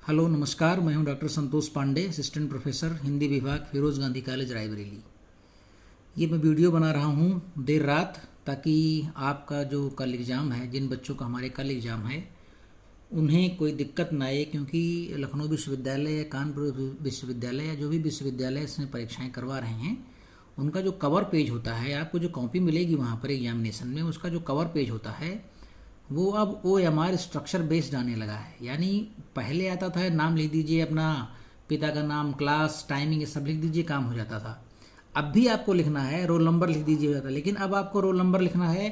Hello नमस्कार, मैं हूं doctor Santosh Pandey, assistant professor Hindi विभाग, फिरोज गांधी कॉलेज रायबरेली। ये मैं वीडियो बना रहा हूं देर रात ताकि आपका जो कल एग्ज़ाम है, जिन बच्चों का हमारे कल एग्ज़ाम है उन्हें कोई दिक्कत ना आए, क्योंकि लखनऊ विश्वविद्यालय या कानपुर विश्वविद्यालय या जो भी विश्वविद्यालय इसमें परीक्षाएँ करवा रहे हैं उनका जो कवर पेज होता है, आपको जो कॉपी मिलेगी वहाँ पर एग्जामिनेशन में, उसका जो कवर पेज होता है वो अब OMR स्ट्रक्चर बेस्ड आने लगा है। यानी पहले आता था नाम लिख दीजिए, अपना पिता का नाम, क्लास, टाइमिंग, ये सब लिख दीजिए, काम हो जाता था। अब भी आपको लिखना है, रोल नंबर लिख दीजिए हो जाता, लेकिन अब आपको रोल नंबर लिखना है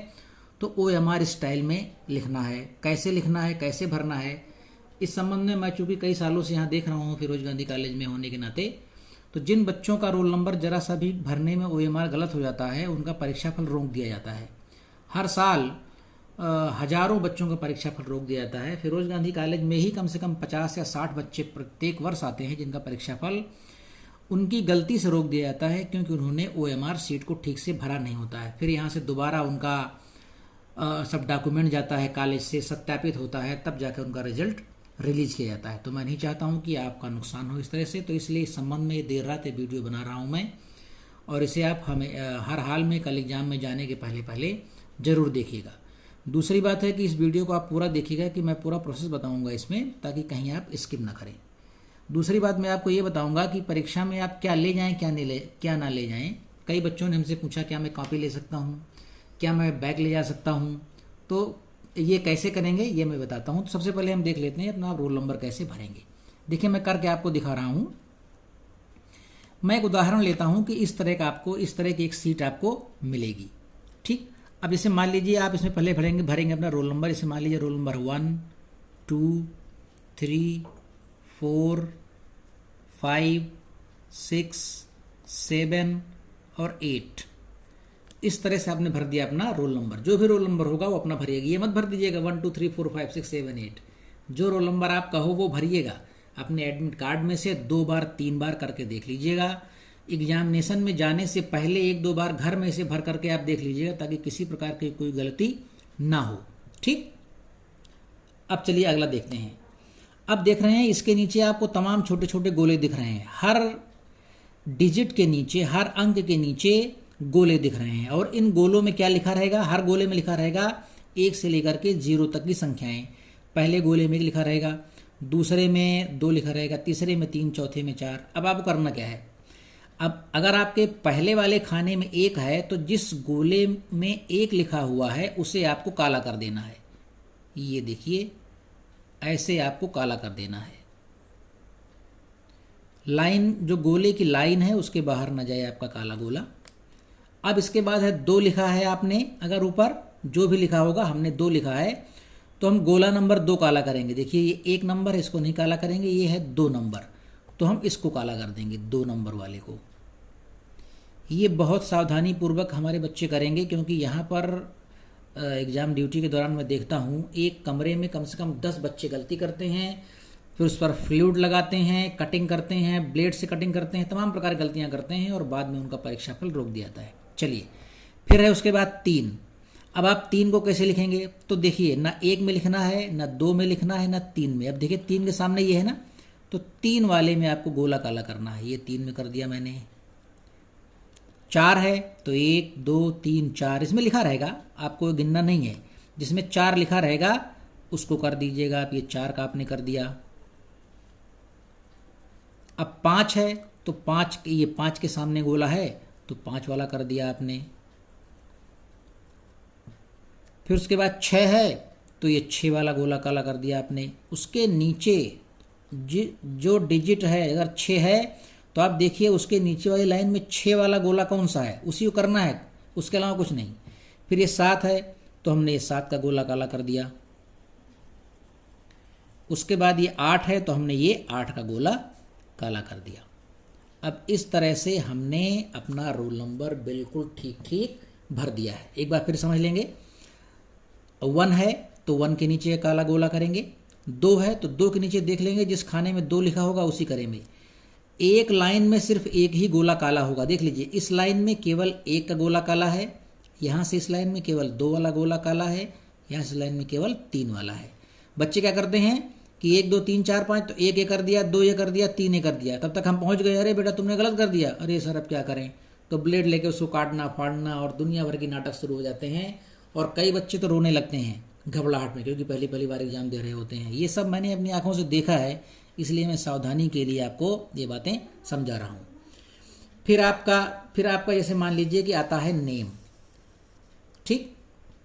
तो OMR स्टाइल में लिखना है। कैसे लिखना है, कैसे भरना है, इस संबंध में मैं चूँकि कई सालों से यहाँ देख रहा हूँ फिरोज गांधी कॉलेज में होने के नाते, तो जिन बच्चों का रोल नंबर जरा सा भी भरने में OMR गलत हो जाता है उनका परीक्षाफल रोक दिया जाता है। हर साल हजारों बच्चों का परीक्षाफल रोक दिया जाता है। फिरोज गांधी कॉलेज में ही कम से कम 50 या 60 बच्चे प्रत्येक वर्ष आते हैं जिनका परीक्षाफल उनकी गलती से रोक दिया जाता है, क्योंकि उन्होंने OMR सीट को ठीक से भरा नहीं होता है। फिर यहाँ से दोबारा उनका सब डॉक्यूमेंट जाता है, कॉलेज से सत्यापित होता है, तब जाकर उनका रिजल्ट रिलीज किया जाता है। तो मैं नहीं चाहता हूँ कि आपका नुकसान हो इस तरह से, तो इसलिए इस संबंध में देर रात वीडियो बना रहा हूँ मैं, और इसे आप हमें हर हाल में कल एग्जाम में जाने के पहले ज़रूर देखिएगा। दूसरी बात है कि इस वीडियो को आप पूरा देखिएगा, कि मैं पूरा प्रोसेस बताऊंगा इसमें, ताकि कहीं आप स्किप ना करें। दूसरी बात मैं आपको ये बताऊंगा कि परीक्षा में आप क्या ले जाएं, क्या ना ले जाएं। कई बच्चों ने हमसे पूछा क्या मैं कॉपी ले सकता हूँ, क्या मैं बैग ले जा सकता हूँ, तो ये कैसे करेंगे ये मैं बताता हूँ। तो सबसे पहले हम देख लेते हैं अपना रोल नंबर कैसे भरेंगे। देखिए मैं करके आपको दिखा रहा हूँ। मैं एक उदाहरण लेता हूँ कि इस तरह की एक सीट आपको मिलेगी, ठीक। अब जैसे मान लीजिए आप इसमें पहले भरेंगे अपना रोल नंबर। इसे मान लीजिए रोल नंबर 1, 2, 3, 4, 5, 6, 7 और 8। इस तरह से आपने भर दिया अपना रोल नंबर। जो भी रोल नंबर होगा वो अपना भरिएगा, ये मत भर दीजिएगा 1, 2, 3, 4, 5, 6, 7, 8। जो रोल नंबर आपका हो वो भरिएगा। अपने एडमिट कार्ड में से 2 बार 3 बार करके देख लीजिएगा। एग्जामिनेशन में जाने से पहले 1-2 बार घर में से भर करके आप देख लीजिएगा, ताकि किसी प्रकार की कोई गलती ना हो, ठीक। अब चलिए अगला देखते हैं। अब देख रहे हैं इसके नीचे आपको तमाम छोटे छोटे गोले दिख रहे हैं। हर डिजिट के नीचे, हर अंक के नीचे गोले दिख रहे हैं, और इन गोलों में क्या लिखा रहेगा? हर गोले में लिखा रहेगा 1 से लेकर के 0 तक की संख्याएं। पहले गोले में 1 लिखा रहेगा, दूसरे में 2 लिखा रहेगा, तीसरे में 3, चौथे में 4। अब आपको करना क्या है? अब अगर आपके पहले वाले खाने में 1 है तो जिस गोले में 1 लिखा हुआ है उसे आपको काला कर देना है। ये देखिए ऐसे आपको काला कर देना है। लाइन, जो गोले की लाइन है उसके बाहर ना जाए आपका काला गोला। अब इसके बाद है 2 लिखा है आपने, अगर ऊपर जो भी लिखा होगा, हमने 2 लिखा है तो हम गोला नंबर 2 काला करेंगे। देखिए ये 1 नंबर है, इसको नहीं काला करेंगे। ये है 2 नंबर, तो हम इसको काला कर देंगे, 2 नंबर वाले को। ये बहुत सावधानी पूर्वक हमारे बच्चे करेंगे, क्योंकि यहाँ पर एग्ज़ाम ड्यूटी के दौरान मैं देखता हूँ एक कमरे में कम से कम 10 बच्चे गलती करते हैं, फिर उस पर फ्लूइड लगाते हैं, कटिंग करते हैं, ब्लेड से कटिंग करते हैं, तमाम प्रकार की गलतियाँ करते हैं, और बाद में उनका परीक्षाफल रोक दिया जाता है। चलिए फिर है उसके बाद 3। अब आप 3 को कैसे लिखेंगे? तो देखिए ना 1 में लिखना है, ना 2 में लिखना है, ना 3 में। अब देखिए 3 के सामने ये है ना, तो 3 वाले में आपको गोला काला करना है। ये 3 में कर दिया मैंने। 4 है तो 1, 2, 3, 4 इसमें लिखा रहेगा, आपको गिनना नहीं है। जिसमें 4 लिखा रहेगा उसको कर दीजिएगा आप। ये 4 का आपने कर दिया। अब 5 है तो 5, ये 5 के सामने गोला है तो 5 वाला कर दिया आपने। फिर उसके बाद 6 है तो ये 6 वाला गोला काला कर दिया आपने। उसके नीचे जो डिजिट है, अगर 6 है तो आप देखिए उसके नीचे वाली लाइन में 6 वाला गोला कौन सा है, उसी को करना है, उसके अलावा कुछ नहीं। फिर ये 7 है तो हमने ये 7 का गोला काला कर दिया। उसके बाद ये 8 है तो हमने ये 8 का गोला काला कर दिया। अब इस तरह से हमने अपना रोल नंबर बिल्कुल ठीक ठीक भर दिया है। एक बार फिर समझ लेंगे। 1 है तो 1 के नीचे काला गोला करेंगे। 2 है तो 2 के नीचे देख लेंगे, जिस खाने में 2 लिखा होगा उसी करेंगे। एक लाइन में सिर्फ 1 ही गोला काला होगा। देख लीजिए इस लाइन में केवल 1 का गोला काला है, यहाँ से इस लाइन में केवल 2 वाला गोला काला है, यहाँ से लाइन में केवल 3 वाला है। बच्चे क्या करते हैं कि 1 2 3 4 5, तो 1 ये कर दिया, 2 ये कर दिया, 3 ये कर दिया, तब तक हम पहुंच गए, अरे बेटा तुमने गलत कर दिया, अरे सर अब क्या करें, तो ब्लेड लेके उसको काटना फाड़ना और दुनिया भर की नाटक शुरू हो जाते हैं। और कई बच्चे तो रोने लगते हैं घबराहट में, क्योंकि पहली पहली बार एग्जाम दे रहे होते हैं। ये सब मैंने अपनी आंखों से देखा है, इसलिए मैं सावधानी के लिए आपको ये बातें समझा रहा हूँ। फिर आपका जैसे मान लीजिए कि आता है नेम, ठीक,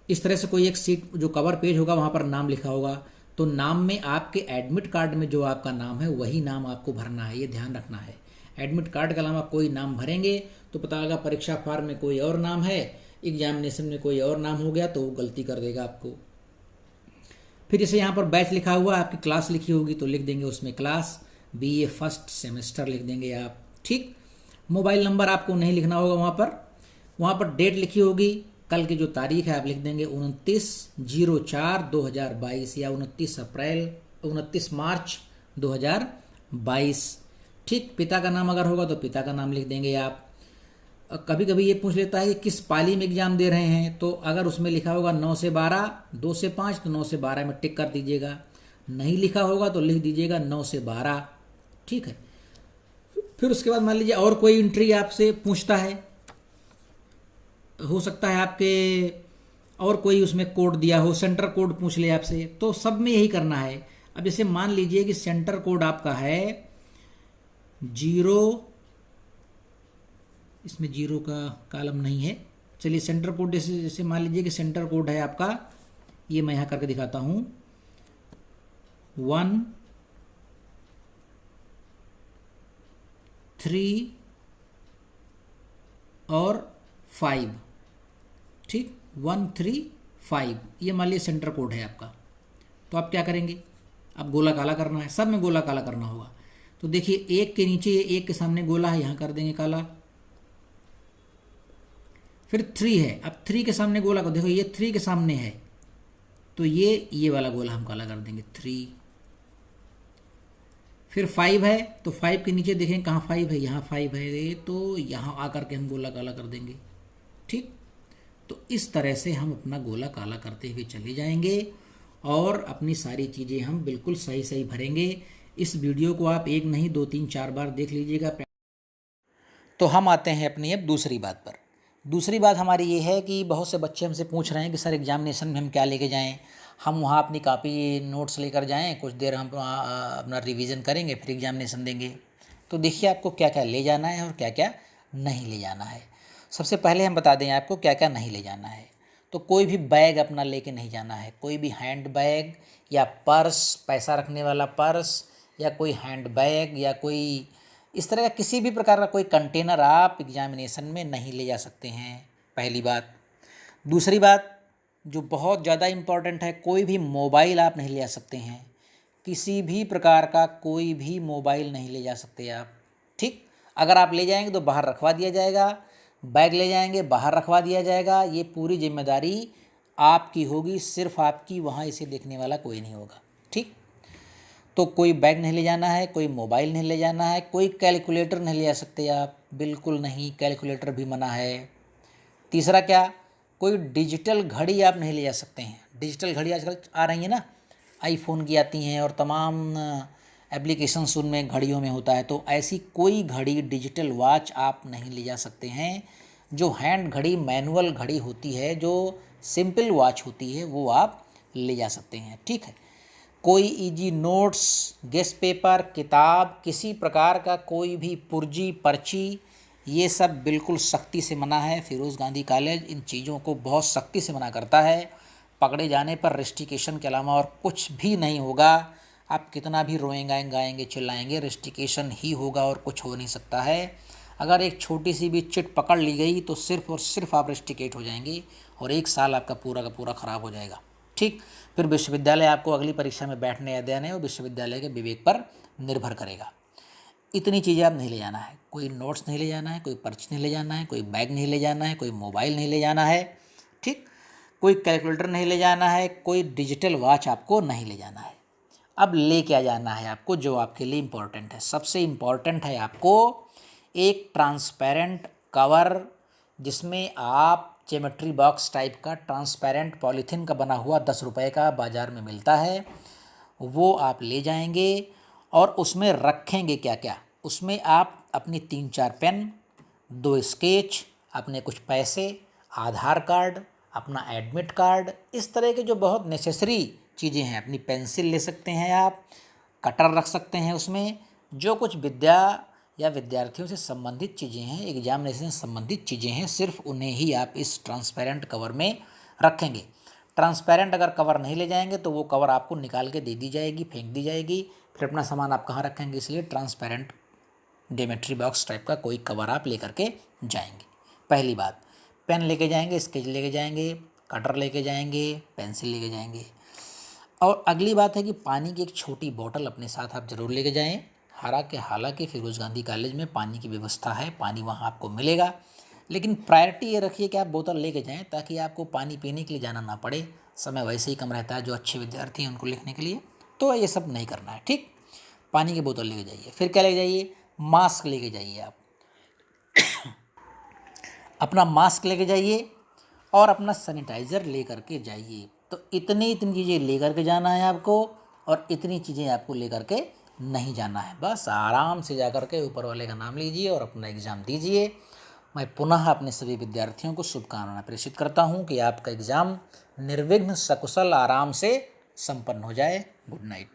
इस तरह से कोई एक सीट जो कवर पेज होगा वहाँ पर नाम लिखा होगा, तो नाम में आपके एडमिट कार्ड में जो आपका नाम है वही नाम आपको भरना है, ये ध्यान रखना है। एडमिट कार्ड के अलावा कोई नाम भरेंगे तो पता लगा परीक्षा फॉर्म में कोई और नाम है, एग्जामिनेशन में कोई और नाम हो गया, तो वो गलती कर देगा आपको। फिर जैसे यहाँ पर बैच लिखा हुआ, आपकी क्लास लिखी होगी तो लिख देंगे उसमें क्लास, BA फर्स्ट सेमेस्टर लिख देंगे आप, ठीक। मोबाइल नंबर आपको नहीं लिखना होगा वहाँ पर डेट लिखी होगी, कल की जो तारीख है आप लिख देंगे 29/04/2022 या 29 मार्च 2022, ठीक। पिता का नाम अगर होगा तो पिता का नाम लिख देंगे आप। कभी कभी ये पूछ लेता है कि किस पाली में एग्जाम दे रहे हैं, तो अगर उसमें लिखा होगा 9 से 12, 2 से 5, तो 9 से 12 में टिक कर दीजिएगा, नहीं लिखा होगा तो लिख दीजिएगा 9 से 12, ठीक है। फिर उसके बाद मान लीजिए और कोई एंट्री आपसे पूछता है, हो सकता है आपके और कोई उसमें कोड दिया हो, सेंटर कोड पूछ ले आपसे, तो सब में यही करना है। अब जैसे मान लीजिए कि सेंटर कोड आपका है 0, इसमें 0 का कॉलम नहीं है, चलिए सेंटर कोड जैसे मान लीजिए कि सेंटर कोड है आपका, ये मैं यहाँ करके दिखाता हूँ, 1 3 और 5, ठीक, 1 3 5, ये मान लीजिए सेंटर कोड है आपका। तो आप क्या करेंगे, अब गोला काला करना है, सब में गोला काला करना होगा। तो देखिए एक के नीचे ये एक के सामने गोला है, यहाँ कर देंगे काला। फिर 3 है, अब 3 के सामने गोला को देखो, ये 3 के सामने है, तो ये वाला गोला हम काला कर देंगे 3। फिर 5 है, तो 5 के नीचे देखें कहाँ 5 है, यहाँ 5 है, तो यहाँ आकर के हम गोला काला कर देंगे, ठीक। तो इस तरह से हम अपना गोला काला करते हुए चले जाएंगे और अपनी सारी चीज़ें हम बिल्कुल सही सही भरेंगे। इस वीडियो को आप 1 नहीं 2 3 4 बार देख लीजिएगा। तो हम आते हैं अपनी अब दूसरी बात पर। दूसरी बात हमारी ये है कि बहुत से बच्चे हमसे पूछ रहे हैं कि सर एग्जामिनेशन में हम क्या लेके जाएं, हम वहाँ अपनी कॉपी नोट्स लेकर जाएं, कुछ देर हम अपना रिवीजन करेंगे फिर एग्जामिनेशन देंगे। तो देखिए आपको क्या क्या ले जाना है और क्या क्या नहीं ले जाना है। सबसे पहले हम बता दें आपको क्या क्या नहीं ले जाना है। तो कोई भी बैग अपना लेके नहीं जाना है, कोई भी हैंड बैग या पर्स, पैसा रखने वाला पर्स या कोई हैंड बैग या कोई इस तरह का किसी भी प्रकार का कोई कंटेनर आप एग्जामिनेशन में नहीं ले जा सकते हैं, पहली बात। दूसरी बात जो बहुत ज़्यादा इम्पॉर्टेंट है, कोई भी मोबाइल आप नहीं ले जा सकते हैं, किसी भी प्रकार का कोई भी मोबाइल नहीं ले जा सकते आप, ठीक। अगर आप ले जाएंगे तो बाहर रखवा दिया जाएगा, बैग ले जाएंगे बाहर रखवा दिया जाएगा, ये पूरी जिम्मेदारी आपकी होगी, सिर्फ आपकी, वहाँ इसे देखने वाला कोई नहीं होगा, ठीक। तो कोई बैग नहीं ले जाना है, कोई मोबाइल नहीं ले जाना है, कोई कैलकुलेटर नहीं ले जा सकते आप, बिल्कुल नहीं, कैलकुलेटर भी मना है। तीसरा क्या, कोई डिजिटल घड़ी आप नहीं ले जा सकते हैं। डिजिटल घड़ी आजकल आ रही है ना, आईफोन की आती हैं और तमाम एप्लीकेशंस उनमें घड़ियों में होता है, तो ऐसी कोई घड़ी डिजिटल वॉच आप नहीं ले जा सकते हैं। जो हैंड घड़ी मैनुअल घड़ी होती है, जो सिंपल वॉच होती है, वो आप ले जा सकते हैं, ठीक है। कोई इजी नोट्स, गेस्ट पेपर, किताब, किसी प्रकार का कोई भी पुर्जी पर्ची, ये सब बिल्कुल सख्ती से मना है। फिरोज़ गांधी कॉलेज इन चीज़ों को बहुत सख्ती से मना करता है। पकड़े जाने पर रेस्टिकेशन के अलावा और कुछ भी नहीं होगा। आप कितना भी रोएंगे गाएंगे चिल्लाएंगे, रेस्टिकेशन ही होगा और कुछ हो नहीं सकता है। अगर एक छोटी सी भी चिट पकड़ ली गई तो सिर्फ और सिर्फ आप रेस्टिकेट हो जाएंगे और 1 साल आपका पूरा का पूरा ख़राब हो जाएगा, ठीक। फिर विश्वविद्यालय आपको अगली परीक्षा में बैठने या देने और विश्वविद्यालय के विवेक पर निर्भर करेगा। इतनी चीज़ें आप नहीं ले जाना है, कोई नोट्स नहीं ले जाना है, कोई पर्ची नहीं ले जाना है, कोई बैग नहीं ले जाना है, कोई मोबाइल नहीं ले जाना है, ठीक। कोई कैलकुलेटर नहीं ले जाना है, कोई डिजिटल वॉच आपको नहीं ले जाना है। अब ले क्या जाना है आपको, जो आपके लिए इम्पोर्टेंट है। सबसे इम्पोर्टेंट है आपको एक ट्रांसपेरेंट कवर, जिसमें आप ज्योमेट्री बॉक्स टाइप का ट्रांसपेरेंट पॉलीथीन का बना हुआ 10 रुपए का बाज़ार में मिलता है, वो आप ले जाएंगे और उसमें रखेंगे क्या क्या। उसमें आप अपनी 3-4 पेन, 2 स्केच, अपने कुछ पैसे, आधार कार्ड, अपना एडमिट कार्ड, इस तरह के जो बहुत नेसेसरी चीज़ें हैं, अपनी पेंसिल ले सकते हैं आप, कटर रख सकते हैं उसमें। जो कुछ विद्या या विद्यार्थियों से संबंधित चीज़ें हैं, एग्जामिनेशन से संबंधित चीज़ें हैं, सिर्फ उन्हें ही आप इस ट्रांसपेरेंट कवर में रखेंगे। ट्रांसपेरेंट अगर कवर नहीं ले जाएंगे तो वो कवर आपको निकाल के दे दी जाएगी, फेंक दी जाएगी। फिर अपना सामान आप कहाँ रखेंगे, इसलिए ट्रांसपेरेंट ज्योमेट्री बॉक्स टाइप का कोई कवर आप लेकर के जाएंगे। पहली बात, पेन लेके जाएंगे, स्केच लेके जाएंगे, कटर लेके जाएंगे, पेंसिल लेके जाएंगे। और अगली बात है कि पानी की एक छोटी बोतल अपने साथ आप ज़रूर लेके जाएं। हालांकि फिरोज़ गांधी कॉलेज में पानी की व्यवस्था है, पानी वहाँ आपको मिलेगा, लेकिन प्रायोरिटी ये रखिए कि आप बोतल लेके जाएं ताकि आपको पानी पीने के लिए जाना ना पड़े। समय वैसे ही कम रहता है, जो अच्छे विद्यार्थी हैं उनको लिखने के लिए, तो ये सब नहीं करना है, ठीक। पानी की बोतल लेके जाइए। फिर क्या लेके जाइए, मास्क लेके जाइए। आप अपना मास्क लेके जाइए और अपना सैनिटाइज़र ले करके जाइए। तो इतनी चीज़ें ले करके जाना है आपको, और इतनी चीज़ें आपको ले करके नहीं जाना है। बस आराम से जा करके ऊपर वाले का नाम लीजिए और अपना एग्ज़ाम दीजिए। मैं पुनः अपने सभी विद्यार्थियों को शुभकामनाएं प्रेषित करता हूं कि आपका एग्ज़ाम निर्विघ्न, सकुशल, आराम से संपन्न हो जाए। Good night.